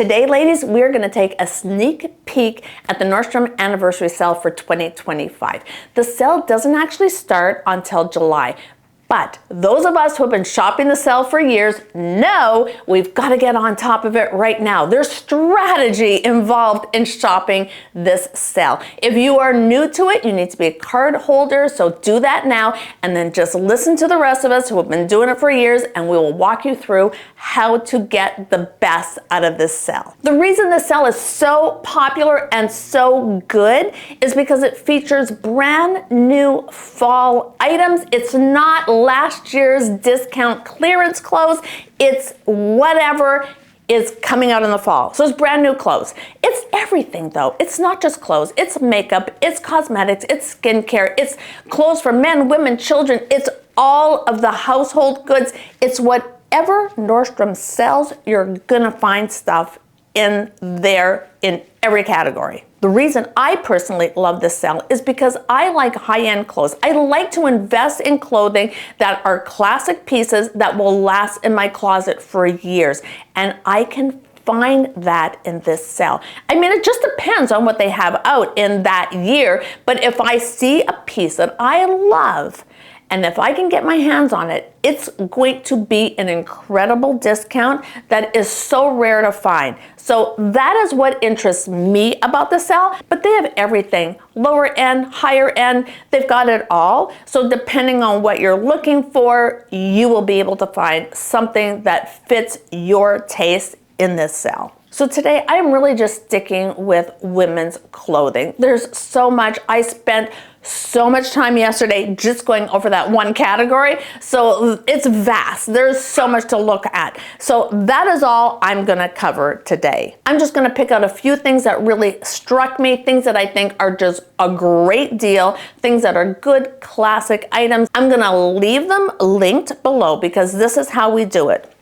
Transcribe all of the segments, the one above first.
Today, ladies, we're going to take a sneak peek at the Nordstrom anniversary sale for 2025. The sale doesn't actually start until July. But those of us who have been shopping the sale for years know we've got to get on top of it right now. There's strategy involved in shopping this sale. If you are new to it, you need to be a card holder, so do that now, and then just listen to the rest of us who have been doing it for years, and we will walk you through how to get the best out of this sale. The reason this sale is so popular and so good is because it features brand new fall items. It's not last year's discount clearance clothes. It's whatever is coming out in the fall. So it's brand new clothes. It's everything though. It's not just clothes. It's makeup, it's cosmetics, it's skincare, it's clothes for men, women, children. It's all of the household goods. It's whatever Nordstrom sells, you're gonna find stuff in there in every category. The reason I personally love this sale is because I like high-end clothes. I like to invest in clothing that are classic pieces that will last in my closet for years. And I can find that in this sale. I mean, it just depends on what they have out in that year. But if I see a piece that I love, and if I can get my hands on it, it's going to be an incredible discount that is so rare to find. So that is what interests me about the sale, but they have everything. Lower end, higher end, they've got it all. So depending on what you're looking for, you will be able to find something that fits your taste in this sale. So today I'm really just sticking with women's clothing. There's so much. I spent so much time yesterday just going over that one category. So it's vast. There's so much to look at. So that is all I'm gonna cover today. I'm just gonna pick out a few things that really struck me, things that I think are just a great deal, things that are good classic items. I'm gonna leave them linked below because this is how we do it.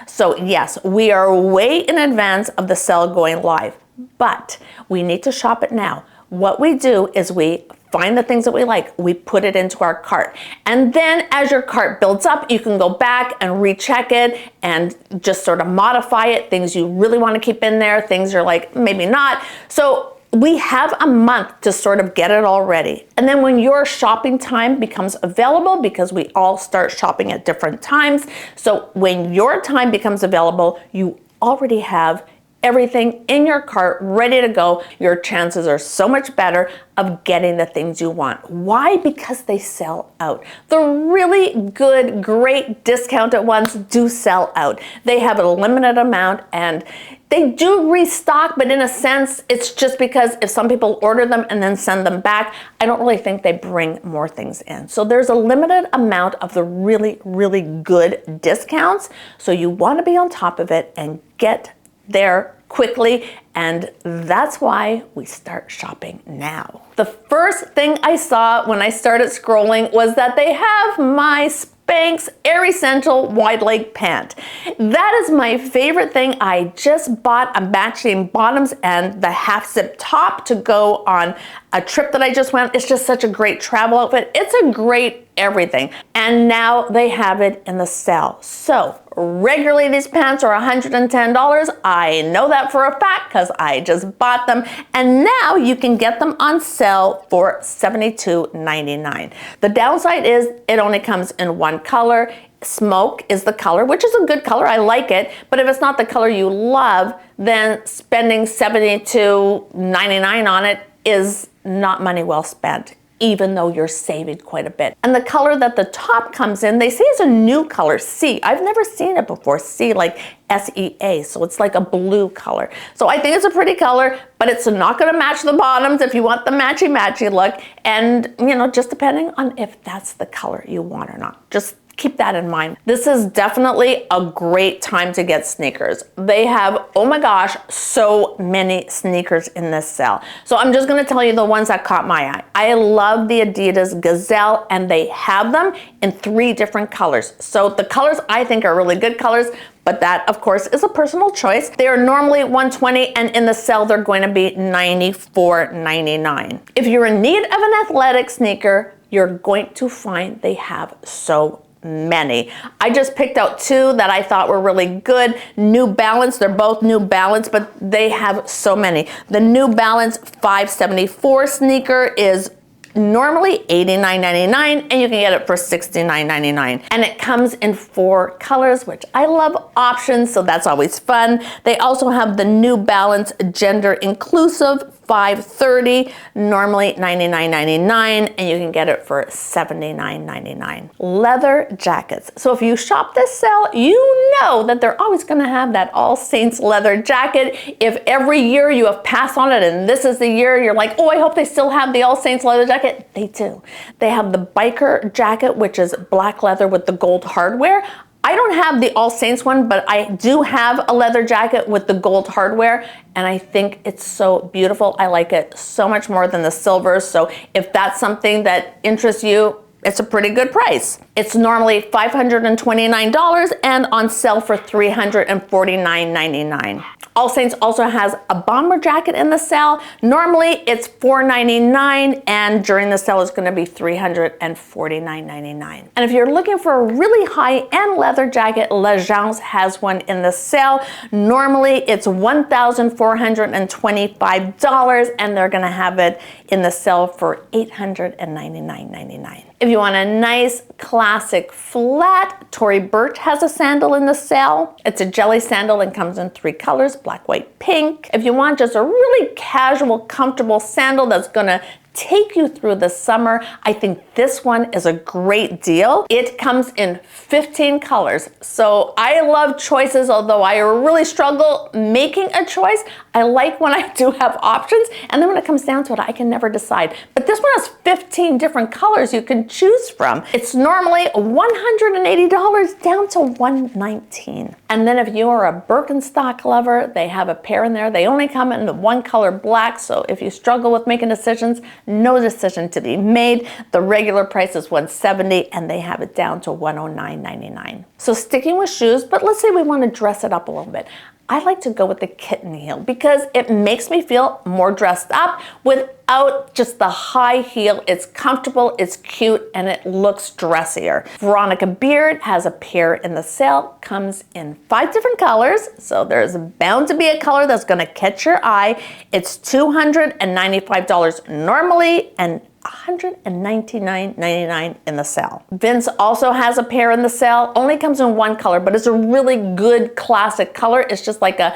So yes, we are way in advance of the sale going live, but we need to shop it now. What we do is we find the things that we like, we put it into our cart. And then as your cart builds up, you can go back and recheck it and just sort of modify it. Things you really want to keep in there, things you're like, maybe not. So we have a month to sort of get it all ready. And then when your shopping time becomes available, because we all start shopping at different times, so when your time becomes available, you already have everything in your cart ready to go. Your chances are so much better of getting the things you want. Why? Because they sell out. The really good, great discounted ones do sell out. They have a limited amount and they do restock, but in a sense, it's just because if some people order them and then send them back, I don't really think they bring more things in. So there's a limited amount of the really, really good discounts. So you want to be on top of it and get there quickly, and that's why we start shopping now. The first thing I saw when I started scrolling was that they have my Spanx Air Essential wide leg pant. That is my favorite thing. I just bought a matching bottoms and the half zip top to go on a trip that I just went. It's just such a great travel outfit. It's a great everything. And now they have it in the sale. So regularly these pants are $110. I know that for a fact because I just bought them. And now you can get them on sale for $72.99. The downside is it only comes in one color. Smoke is the color, which is a good color. I like it. But if it's not the color you love, then spending $72.99 on it is not money well spent, even though you're saving quite a bit. And the color that the top comes in, they say is a new color, C. I've never seen it before, C, like SEA, so it's like a blue color. So I think it's a pretty color, but it's not gonna match the bottoms if you want the matchy-matchy look. And, you know, just depending on if that's the color you want or not. Just keep that in mind. This is definitely a great time to get sneakers. They have, oh my gosh, so many sneakers in this sale. So I'm just gonna tell you the ones that caught my eye. I love the Adidas Gazelle, and they have them in 3 different colors. So the colors I think are really good colors, but that of course is a personal choice. They are normally $120 and in the sale they're going to be $94.99. If you're in need of an athletic sneaker, you're going to find they have so many. I just picked out two that I thought were really good. New Balance, they're both New Balance, but they have so many. The New Balance 574 sneaker is normally $89.99 and you can get it for $69.99. And it comes in 4 colors, which I love options, so that's always fun. They also have the New Balance Gender Inclusive 530, normally $99.99, and you can get it for $79.99. Leather jackets. So if you shop this sale, you know that they're always gonna have that All Saints leather jacket. If every year you have passed on it and this is the year you're like, oh, I hope they still have the All Saints leather jacket, they do. They have the biker jacket, which is black leather with the gold hardware. I don't have the All Saints one, but I do have a leather jacket with the gold hardware, and I think it's so beautiful. I like it so much more than the silver, so if that's something that interests you, it's a pretty good price. It's normally $529 and on sale for $349.99. All Saints also has a bomber jacket in the sale. Normally it's $499 and during the sale it's gonna be $349.99. And if you're looking for a really high-end leather jacket, L'Agence has one in the sale. Normally it's $1,425 and they're gonna have it in the sale for $899.99. If you want a nice classic flat, Tory Burch has a sandal in the sale. It's a jelly sandal and comes in 3 colors, black, white, pink. If you want just a really casual, comfortable sandal that's gonna take you through the summer, I think this one is a great deal. It comes in 15 colors. So I love choices, although I really struggle making a choice. I like when I do have options, and then when it comes down to it, I can never decide. But this one has 15 different colors you can choose from. It's normally $180 down to $119. And then if you are a Birken Stock lover, they have a pair in there. They only come in the 1 color black, so if you struggle with making decisions, no decision to be made. The regular price is $170 and they have it down to $109.99. So sticking with shoes, but let's say we want to dress it up a little bit. I like to go with the Kitten heel because it makes me feel more dressed up without just the high heel. It's comfortable, it's cute, and it looks dressier. Veronica Beard has a pair in the sale, comes in 5 different colors, so there's bound to be a color that's gonna catch your eye. It's $295 normally and $199.99 in the sale. Vince also has a pair in the sale, only comes in 1 color, but it's a really good classic color. It's just like a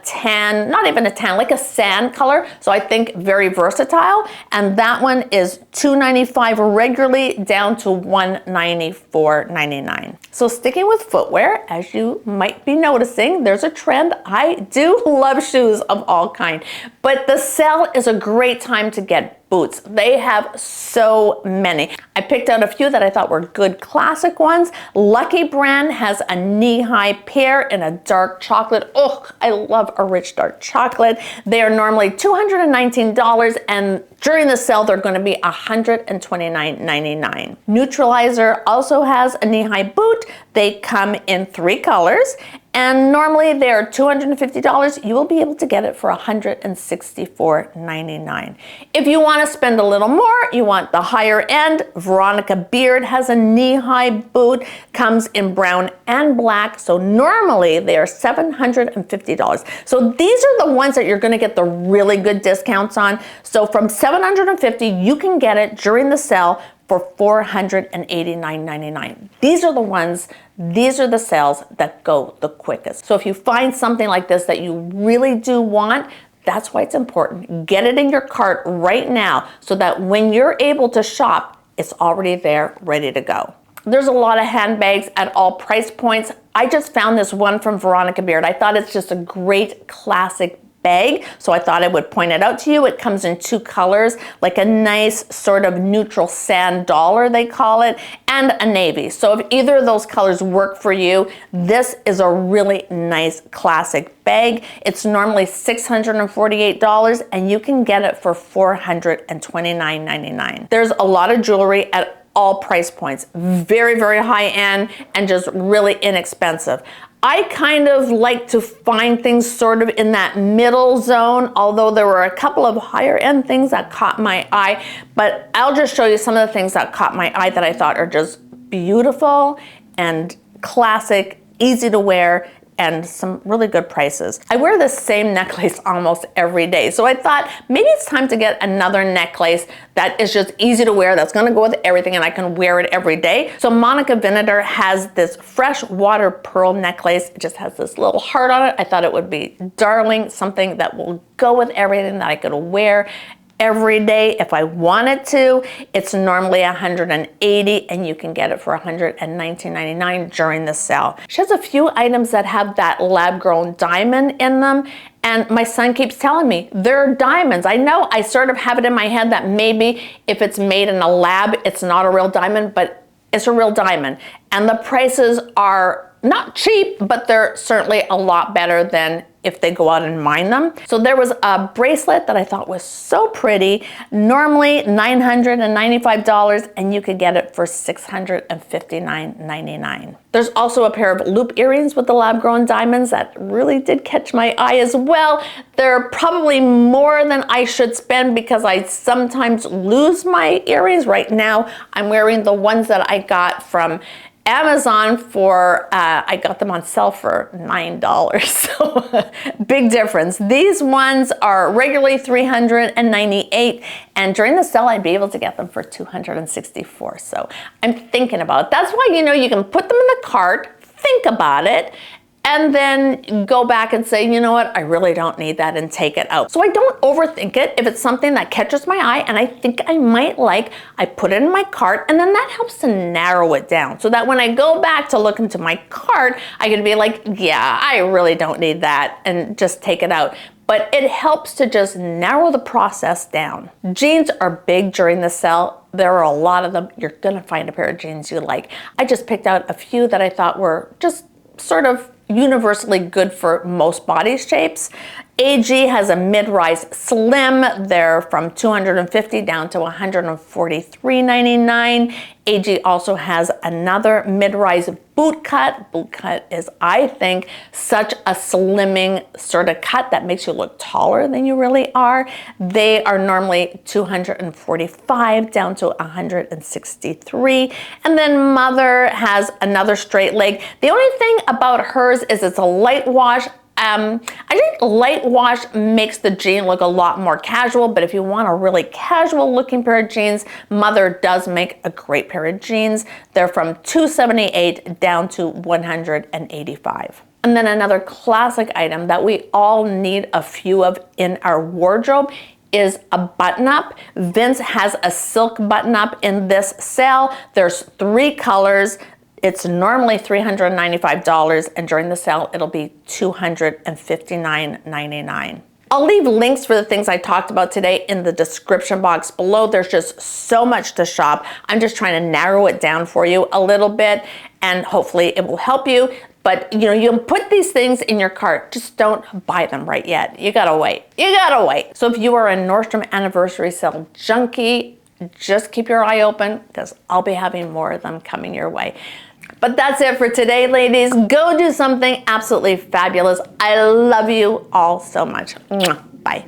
tan, not even a tan, like a sand color. So I think very versatile. And that one is $295 regularly down to $194.99. So sticking with footwear, as you might be noticing, there's a trend. I do love shoes of all kinds, but the sale is a great time to get boots. They have so many. I picked out a few that I thought were good classic ones. Lucky brand has a knee-high pair in a dark chocolate. Oh, I love a rich dark chocolate. They are normally $219 and during the sale they're going to be $129.99. Naturalizer also has a knee-high boot. They come in 3 colors. And normally they're $250. You will be able to get it for $164.99. If you want to spend a little more, you want the higher end, Veronica Beard has a knee-high boot, comes in brown and black. So normally they are $750. So these are the ones that you're going to get the really good discounts on. So from $750, you can get it during the sale for $489.99. These are the ones, these are the sales that go the quickest. So if you find something like this that you really do want, that's why it's important. Get it in your cart right now so that when you're able to shop, it's already there, ready to go. There's a lot of handbags at all price points. I just found this one from Veronica Beard. I thought it's just a great classic bag, so I thought I would point it out to you. It comes in 2 colors, like a nice sort of neutral sand dollar, they call it, and a navy. So if either of those colors work for you, this is a really nice classic bag. It's normally $648 and you can get it for $429.99. There's a lot of jewelry at all price points, very, very high end and just really inexpensive. I kind of like to find things sort of in that middle zone, although there were a couple of higher end things that caught my eye, but I'll just show you some of the things that caught my eye that I thought are just beautiful and classic, easy to wear, and some really good prices. I wear the same necklace almost every day, so I thought maybe it's time to get another necklace that is just easy to wear, that's gonna go with everything, and I can wear it every day. So Monica Vinader has this freshwater pearl necklace. It just has this little heart on it. I thought it would be darling, something that will go with everything, that I could wear every day if I wanted to. It's normally $180 and you can get it for $119.99 during the sale. She has a few items that have that lab-grown diamond in them, and my son keeps telling me they're diamonds. I know I sort of have it in my head that maybe if it's made in a lab, it's not a real diamond, but it's a real diamond. And the prices are not cheap, but they're certainly a lot better than if they go out and mine them. So there was a bracelet that I thought was so pretty, normally $995, and you could get it for $659.99. There's also a pair of loop earrings with the lab-grown diamonds that really did catch my eye as well. They're probably more than I should spend because I sometimes lose my earrings. Right now, I'm wearing the ones that I got from Amazon for, I got them on sale for $9, so big difference. These ones are regularly $398, and during the sale I'd be able to get them for $264, so I'm thinking about it. That's why, you know, you can put them in the cart, think about it, and then go back and say, you know what, I really don't need that, and take it out. So I don't overthink it. If it's something that catches my eye and I think I might like, I put it in my cart, and then that helps to narrow it down so that when I go back to look into my cart, I can be like, yeah, I really don't need that, and just take it out. But it helps to just narrow the process down. Jeans are big during the sale. There are a lot of them. You're gonna find a pair of jeans you like. I just picked out a few that I thought were just sort of universally good for most body shapes. AG has a mid-rise slim. They're from $250 down to $143.99. AG also has another mid-rise boot cut. Boot cut is, I think, such a slimming sort of cut that makes you look taller than you really are. They are normally $245 down to $163. And then Mother has another straight leg. The only thing about hers is it's a light wash. I think light wash makes the jean look a lot more casual, but if you want a really casual looking pair of jeans, Mother does make a great pair of jeans. They're from $278 down to $185. And then another classic item that we all need a few of in our wardrobe is a button-up. Vince has a silk button-up in this sale. There's 3 colors. It's normally $395, and during the sale, it'll be $259.99. I'll leave links for the things I talked about today in the description box below. There's just so much to shop. I'm just trying to narrow it down for you a little bit, and hopefully it will help you. But you know, you can put these things in your cart, just don't buy them right yet. You gotta wait, you gotta wait. So if you are a Nordstrom anniversary sale junkie, just keep your eye open because I'll be having more of them coming your way. But that's it for today, ladies. Go do something absolutely fabulous. I love you all so much. Bye.